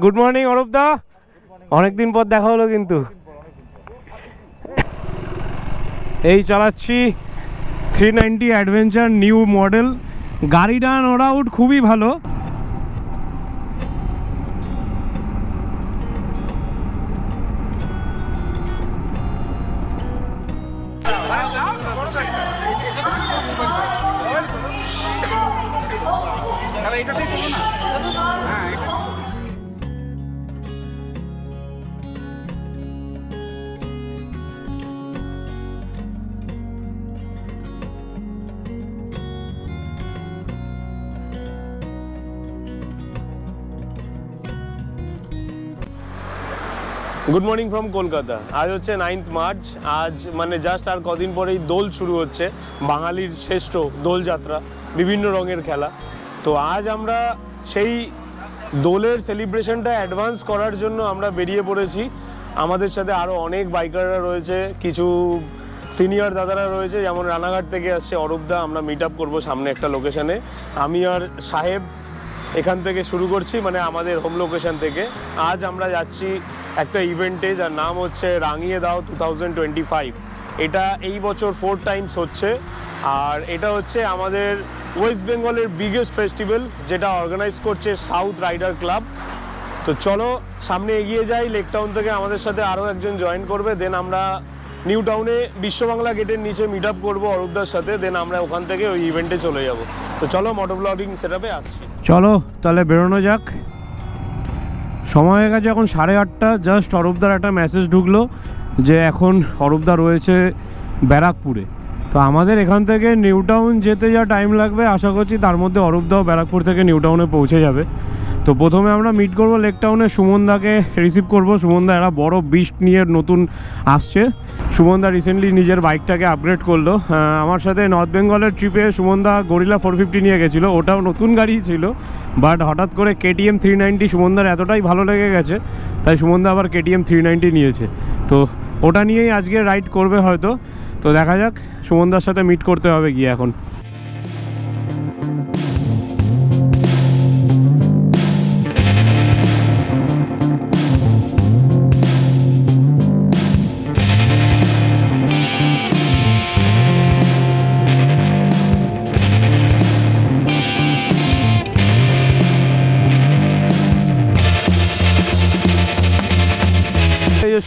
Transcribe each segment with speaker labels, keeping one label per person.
Speaker 1: Good morning Arup দা, অনেকদিন পর দেখা হলো কিন্তু। এই চালাচ্ছি 390 অ্যাডভেঞ্চার নিউ মডেল। গাড়িটা নো ডাউট খুবই ভালো। Good morning from Kolkata. আজ হচ্ছে 9th মার্চ। আজ মানে জাস্ট আর কদিন পরেই দোল শুরু হচ্ছে, বাঙালির শ্রেষ্ঠ দোলযাত্রা, বিভিন্ন রঙের খেলা। তো আজ আমরা সেই দোলের সেলিব্রেশনটা অ্যাডভান্স করার জন্য আমরা বেরিয়ে পড়েছি। আমাদের সাথে আরও অনেক বাইকাররা রয়েছে, কিছু সিনিয়র দাদারা রয়েছে, যেমন রানাঘাট থেকে আসছে অরূপদা। আমরা মিট আপ করবো সামনে একটা লোকেশানে। আমি আর সাহেব এখান থেকে শুরু করছি, মানে আমাদের হোম লোকেশন থেকে। আজ আমরা যাচ্ছি একটা ইভেন্টে, যার নাম হচ্ছে রাঙিয়ে দাও 2025। এটা এই বছর 4 টাইমস হচ্ছে, আর এটা হচ্ছে আমাদের ওয়েস্ট বেঙ্গলের বিগেস্ট ফেস্টিভ্যাল, যেটা অর্গানাইজ করছে সাউথ রাইডার ক্লাব। তো চলো সামনে এগিয়ে যাই। লেক টাউন থেকে আমাদের সাথে আরও একজন জয়েন করবে। দেন আমরা নিউ টাউনে বিশ্ববাংলা গেটের নিচে মিট আপ করবো অরূপদার সাথে। দেন আমরা ওখান থেকে ওই ইভেন্টে চলে যাব। তো চলো মোটো ব্লগিং সেটআপে আসছি। চলো তাহলে বেরোনো যাক। সময় হয়ে গেছে এখন 8:30। জাস্ট অরূপদার একটা মেসেজ ঢুকলো যে এখন অরূপদা রয়েছে ব্যারাকপুরে। তো আমাদের এখান থেকে নিউ টাউন যেতে যা টাইম লাগবে, আশা করছি তার মধ্যে অরূপদাও ব্যারাকপুর থেকে নিউ টাউনে পৌঁছে যাবে। তো প্রথমে আমরা মিট করবো লেক টাউনে, সুমনদাকে রিসিভ করবো। সুমনদা একটা বড় বিস্ট নিয়ে নতুন আসছে। সুমনদা রিসেন্টলি নিজের বাইকটাকে আপগ্রেড করলো। আমার সাথে নর্থ বেঙ্গলের ট্রিপে সুমনদা গরিলা 450 নিয়ে গেছিলো, ওটাও নতুন গাড়ি ছিল। বাট হঠাৎ করে KTM 390 সুমনদার এতটাই ভালো লেগে গেছে, তাই সুমনদা আবার KTM 390 নিয়েছে। তো ওটা নিয়েই আজকে রাইড করবে হয়তো। তো দেখা যাক, সুমনদার সাথে মিট করতে হবে গিয়ে এখন।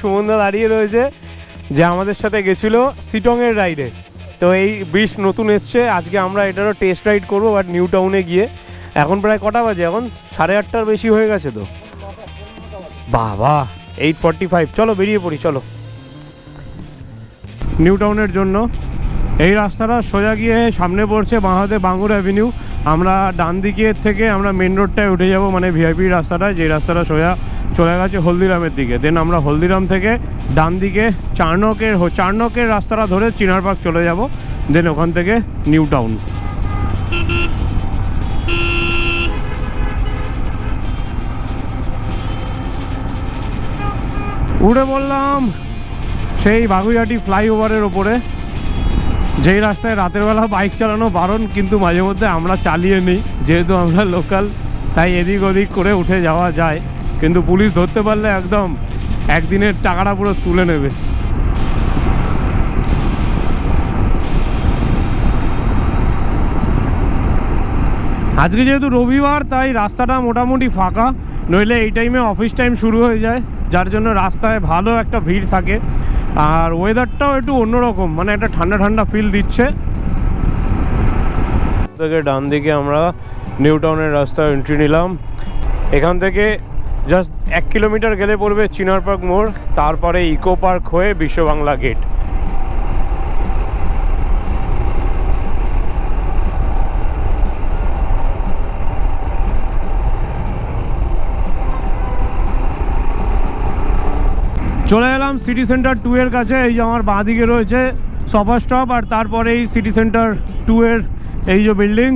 Speaker 1: সুমনদা দাঁড়িয়ে রয়েছে, যে আমাদের সাথে গেছিলো সিটংয়ের রাইডে। তো এই বিশ নতুন এসছে, আজকে আমরা এটারও টেস্ট রাইড করবো, বাট নিউ টাউনে গিয়ে। এখন প্রায় কটা বাজে? এখন 8:30 বেশি হয়ে গেছে তো। বাবা, 8:45। চলো বেরিয়ে পড়ি, চলো নিউ টাউনের জন্য। এই রাস্তাটা সোজা গিয়ে সামনে পড়ছে বাঁহাতে বাঙ্গুর অ্যাভিনিউ। আমরা ডান দিকের থেকে আমরা মেন রোডটায় উঠে যাব, মানে ভিআইপি রাস্তাটায়, যে রাস্তাটা সোজা চলে গেছে হলদিরামের দিকে। দেন আমরা হলদিরাম থেকে ডান দিকে চারনকের রাস্তাটা ধরে চিনার পার্ক চলে যাব। দেন ওখান থেকে নিউ টাউন। উঠে বললাম সেই বাগুইহাটি ফ্লাইওভারের ওপরে, যেই রাস্তায় রাতের বেলা বাইক চালানো বারণ, কিন্তু মাঝে মধ্যে আমরা চালিয়ে নিই, যেহেতু আমরা লোকাল, তাই এদিক ওদিক করে উঠে যাওয়া যায়। কিন্তু পুলিশ ধরতে পারলে একদম একদিনের টাকাটা পুরো তুলে নেবে। আজকে যেহেতু রবিবার, তাই রাস্তাটা মোটামুটি ফাঁকা, নইলে এই টাইমে অফিস টাইম শুরু হয়ে যায়, যার জন্য রাস্তায় ভালো একটা ভিড় থাকে। আর ওয়েদারটাও একটু অন্যরকম, মানে একটা ঠান্ডা ঠান্ডা ফিল দিচ্ছে। থেকে ডান দিকে আমরা নিউ টাউনের রাস্তা এন্ট্রি নিলাম। এখান থেকে জাস্ট 1 কিলোমিটার গেলে পড়বে চিনার পার্ক মোড়, তারপরে ইকো পার্ক হয়ে বিশ্ববাংলা গেট। চলে এলাম সিটি সেন্টার 2 এর কাছে। এই যে আমার বাঁ দিকে রয়েছে সফা স্টপ, আর তারপরেই সিটি সেন্টার 2 এর এই যে বিল্ডিং।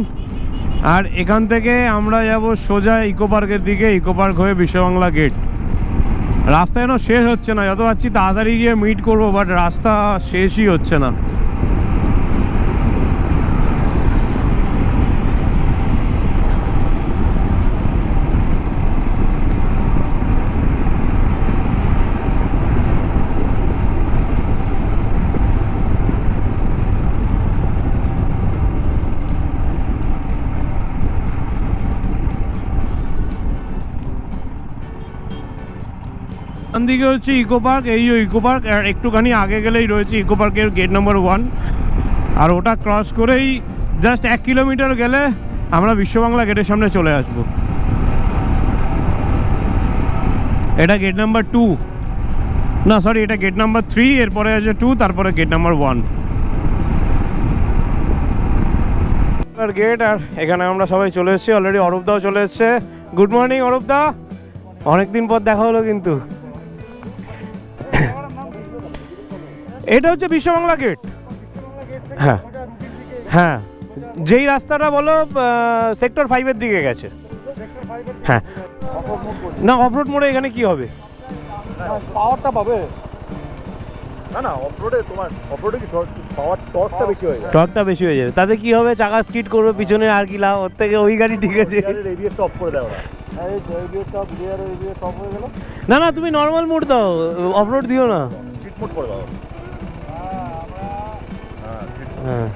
Speaker 1: আর এখান থেকে আমরা যাব সোজা ইকো পার্কের দিকে, ইকো পার্ক হয়ে বিশ্ববাংলা গেট। রাস্তা যেন শেষ হচ্ছে না, যত পাচ্ছি তাড়াতাড়ি গিয়ে মিট করবো, বাট রাস্তা শেষই হচ্ছে না। ডান দিকে হচ্ছে ইকো পার্ক, এই ইকো পার্ক, আর একটুখানি আগে গেলেই রয়েছে ইকো পার্কের গেট নাম্বার 1। আর ওটা ক্রস করেই জাস্ট 1 কিলোমিটার গেলে আমরা বিশ্ববাংলা গেটের সামনে চলে আসবো। এটা গেট নাম্বার 2, না সরি, এটা গেট নাম্বার 3, এরপরে আছে 2, তারপরে গেট নাম্বার 1 গেট। আর এখানে আমরা সবাই চলে এসেছি অলরেডি, অরূপদাও চলে এসছে। গুড মর্নিং অরূপদা, অনেকদিন পর দেখা হলো কিন্তু। এটা হচ্ছে বিশ্ববাংলা গেট। হ্যাঁ হ্যাঁ, যেই রাস্তাটা বলো সেক্টর 5-এর দিকে গেছে। হ্যাঁ না, অফরোড মোড়ে এখানে কি হবে?
Speaker 2: পাওয়ারটা পাবে না, অফরোডে তোমার অফরোডে কি পাওয়ার টর্কটা বেশি হয়ে যায়,
Speaker 1: টর্কটা বেশি হয়ে যাবে। তাতে কি হবে, চাকা স্কিড করবে পিছনে, আর কি লাভ? ওর থেকে ওই গাড়ি ঠিক আছে।
Speaker 2: এবিএসটা অফ করে দাও, এবিএসটা অফ হয়ে গেল।
Speaker 1: না না, তুমি নর্মাল মোড দাও, অফরোড দিও না,
Speaker 2: স্ট্রিট মোড করে দাও।
Speaker 1: হ্যাঁ,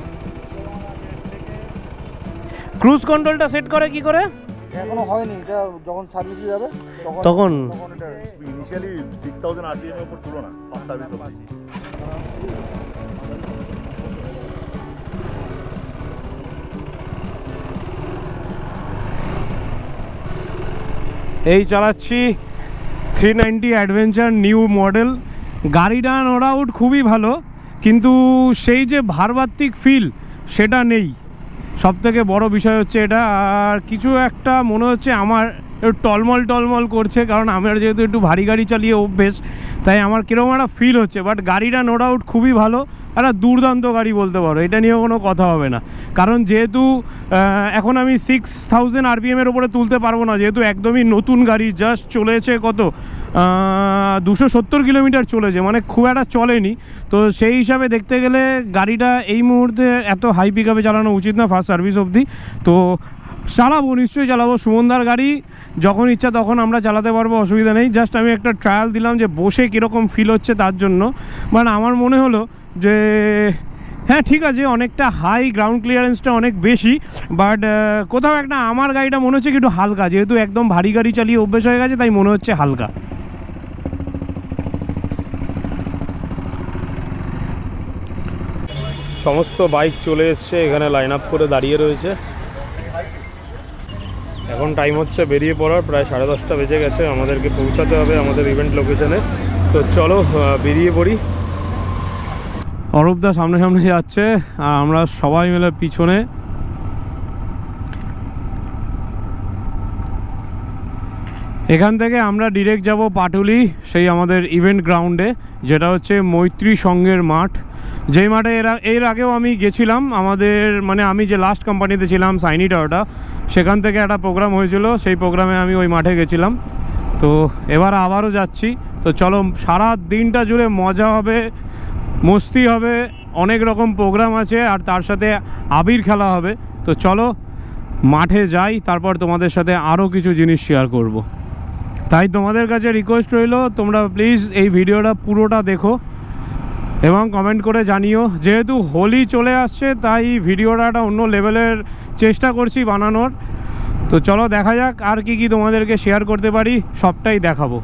Speaker 1: ক্রুজ কন্ট্রোলটা সেট করে কি করে?
Speaker 2: এখনো হয়নি, এটা যখন সার্ভিসে যাবে
Speaker 1: তখন
Speaker 2: এটা ইনিশিয়ালি 6000 আরপিএম এর উপর তুলো না, ফার্স্ট সার্ভিস অবধি।
Speaker 1: এই চালাচ্ছি 390 অ্যাডভেঞ্চার নিউ মডেল। গাড়িটা নো ডাউট খুবই ভালো, কিন্তু সেই যে ভারবাত্তিক ফিল সেটা নেই। সবথেকে বড় বিষয় হচ্ছে এটা। আর কিছু একটা মনে হচ্ছে আমার একটু টলমল করছে, কারণ আমার যেহেতু একটু ভারী গাড়ি চালিয়ে অভ্যেস, তাই আমার কীরকম একটা ফিল হচ্ছে। বাট গাড়িটা নো ডাউট খুবই ভালো, একটা দুর্দান্ত গাড়ি বলতে পারো, এটা নিয়ে কোনো কথা হবে না। কারণ যেহেতু এখন আমি 6000 আরপিএমের ওপরে তুলতে পারবো না, যেহেতু একদমই নতুন গাড়ি, জাস্ট চলেছে কত 270 কিলোমিটার চলেছে, মানে খুব একটা চলেনি। তো সেই হিসাবে দেখতে গেলে গাড়িটা এই মুহূর্তে এত হাই পিক আপে চালানো উচিত না ফার্স্ট সার্ভিস অবধি। তো চালাবো, নিশ্চয়ই চালাবো। সুমনদার গাড়ি, যখন ইচ্ছা তখন আমরা চালাতে পারবো, অসুবিধা নেই। জাস্ট আমি একটা ট্রায়াল দিলাম যে বসে কীরকম ফিল হচ্ছে তার জন্য। বাট আমার মনে হলো যে হ্যাঁ ঠিক আছে, অনেকটা হাই, গ্রাউন্ড ক্লিয়ারেন্সটা অনেক বেশি, বাট কোথাও একটা আমার গাড়িটা মনে হচ্ছে কি একটু হালকা, যেহেতু একদম ভারী গাড়ি চালিয়ে অভ্যেস হয়ে গেছে, তাই মনে হচ্ছে হালকা। সমস্ত বাইক চলে এসছে, এখানে লাইন আপ করে দাঁড়িয়ে রয়েছে। এখন টাইম হচ্ছে বেরিয়ে পড়ার, প্রায় 10:30 বেজে গেছে। আমাদেরকে পৌঁছাতে হবে আমাদের ইভেন্ট লোকেশনে। তো চলো বেরিয়ে পড়ি। অরূপদা সামনে সামনে যাচ্ছে আর আমরা সবাই মিলে পিছনে। এখান থেকে আমরা ডিরেক্ট যাব পাটুলি, সেই আমাদের ইভেন্ট গ্রাউন্ডে, যেটা হচ্ছে মৈত্রী সংঘের মাঠ। যেই মাঠে এর আগেও আমি গেছিলাম, আমাদের মানে আমি যে লাস্ট কোম্পানিতে ছিলাম সাইনি টাওয়ারটা, সেখান থেকে একটা প্রোগ্রাম হয়েছিল, সেই প্রোগ্রামে আমি ওই মাঠে গেছিলাম। তো এবার আবারও যাচ্ছি। তো চলো, সারা দিনটা জুড়ে মজা হবে, মস্তি হবে, অনেক রকম প্রোগ্রাম আছে, আর তার সাথে আবির খেলা হবে। তো চলো মাঠে যাই, তারপর তোমাদের সাথে আরও কিছু জিনিস শেয়ার করব। তাই তোমাদের কাছে রিকোয়েস্ট রইল, তোমরা প্লিজ এই ভিডিওটা পুরোটা দেখো এবং কমেন্ট করে জানিও। যেহেতু হোলি চলে আসছে, তাই ভিডিওটা একটা অন্য লেভেলের চেষ্টা করছি বানানোর। তো চলো দেখা যাক আর কি তোমাদেরকে শেয়ার করতে পারি, সবটাই দেখাবো।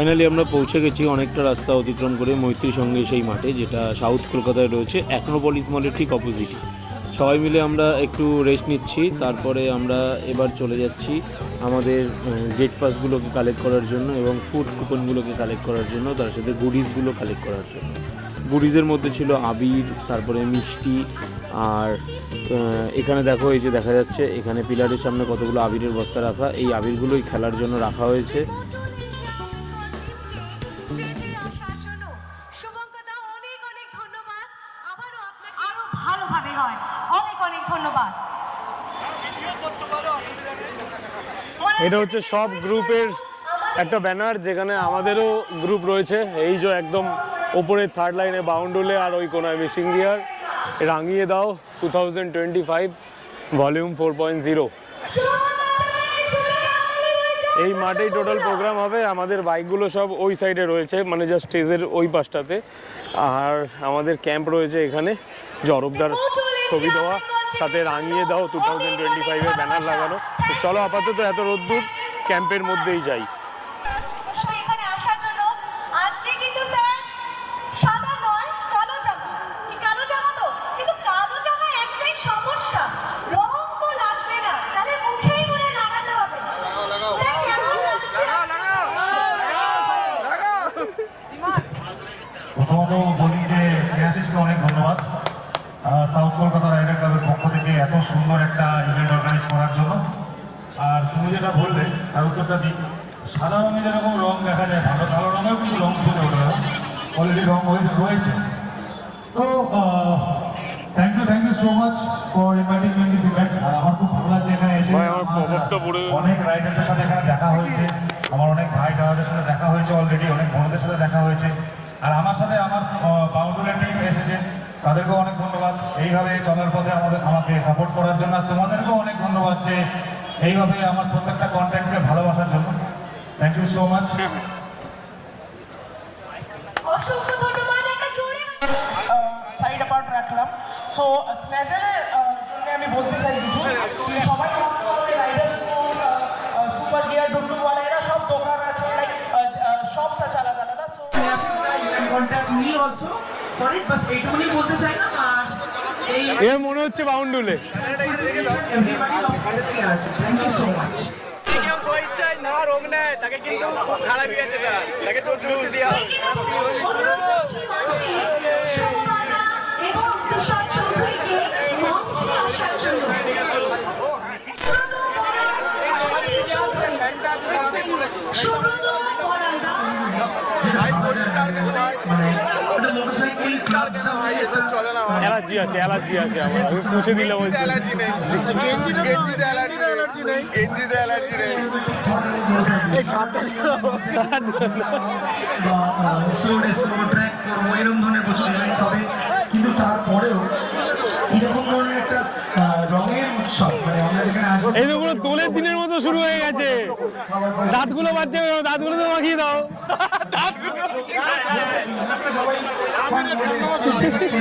Speaker 1: ফাইনালি আমরা পৌঁছে গেছি অনেকটা রাস্তা অতিক্রম করে মৈত্রী সঙ্গে সেই মাঠে, যেটা সাউথ কলকাতায় রয়েছে অ্যাক্রোপলিস মলের ঠিক অপোজিটে। সবাই মিলে আমরা একটু রেস্ট নিচ্ছি, তারপরে আমরা এবার চলে যাচ্ছি আমাদের গেট পাসগুলোকে কালেক্ট করার জন্য এবং ফুড কুপনগুলোকে কালেক্ট করার জন্য, তার সাথে গুডিজগুলো কালেক্ট করার জন্য। গুডিজের মধ্যে ছিল আবির, তারপরে মিষ্টি, আর এখানে দেখো এই যে দেখা যাচ্ছে এখানে পিলারের সামনে কতগুলো আবিরের বস্তা রাখা, এই আবিরগুলোই খেলার জন্য রাখা হয়েছে। এটা হচ্ছে সব গ্রুপের একটা ব্যানার, যেখানে আমাদেরও গ্রুপ রয়েছে। এই যে একদম ওপরে থার্ড লাইনে বাউন্ডুলে আর ওই কোনায় মিসিং গিয়ার, রাঙিয়ে দাও 2025 ভলিউম 4.0। এই মাঠেই টোটাল প্রোগ্রাম হবে। আমাদের বাইকগুলো সব ওই সাইডে রয়েছে, মানে জাস্ট স্টেজের ওই পাশটাতে। আর আমাদের ক্যাম্প রয়েছে এখানে, যে অরূপদার ছবি দেওয়া, সাথে রাঙিয়ে দাও 2025-এর ব্যানার লাগানো। তো চলো আপাতত এত রোদ্দুর, ক্যাম্পের মধ্যেই যাই।
Speaker 3: প্রথমত বলি যে স্নেহাশিসকে অনেক ধন্যবাদ সাউথ কলকাতা রাইডার ক্লাবের পক্ষ থেকে এত সুন্দর একটা ইভেন্ট অর্গানাইজ করার জন্য। আর তুমি যেটা বললে তার উত্তরটা দিই, সাদা রঙে যেরকম রং দেখা যায়, ভালো কালো রঙেও কিন্তু রং ফুটে ওঠে, অলরেডি রং রয়েছে। তো thank you so much for inviting me this event. আমার খুব ভালো লাগছে এখানে এসে, অনেক রাইডারদের সাথে এখানে দেখা হয়েছে, আমার অনেক ভাই দাদাদের সাথে দেখা হয়েছে অলরেডি, অনেক বোনদের সাথে দেখা হয়েছে। আর আমার সাথে আমার বাউন্ডুলের টিম এসেছে, তাদেরকেও অনেক ধন্যবাদ এইভাবে চলার পথে আমাকে সাপোর্ট করার জন্য। আর তোমাদেরকেও অনেক ধন্যবাদ যে এইভাবে আমার প্রত্যেকটা কন্টেন্টকে ভালোবাসার জন্য। Thank you so much.
Speaker 4: Side apart রাখলাম। সো স্ন্যাজেলের জন্য আমি বলতে চাই কিছু, সবাই সুপার গিয়ার ডুবডুবওয়ালা এরা সব দোকান আছে, লাইক শপস আছে আলাদা আলাদা। So contact me also for it, বাস এইটুকুনি বলতে চাই না। আর এই
Speaker 1: এ মনে হচ্ছে বাউন্ডুলে।
Speaker 4: Thank you so much.
Speaker 5: কেউ স্বেচ্ছায় না রোগ নেয় তাকে কিন্তু খারাপ হয়ে যেতে হয়, তাকে তো লুজ দেওয়া হয়।
Speaker 1: অ্যালার্জি আছে আমার, আমি পুছে দিলে বলছি
Speaker 2: অ্যালার্জি নেই, গেঞ্জিতে অ্যালার্জি নেই, গেঞ্জিতে অ্যালার্জি নেই। এই ছাপটা
Speaker 3: এরকম ধরনের প্রচুর জিনিস হবে, কিন্তু তারপরেও এরকম ধরনের একটা রঙের উৎসব, মানে আমরা যেখানে আসবো
Speaker 1: এই তো পুরো দোলের দিনের মতো শুরু হয়ে গেছে। দাঁতগুলো বাজছে, দাঁতগুলো তো মাখিয়ে দাও।
Speaker 3: সারা বছর তো চলতেই থাকে।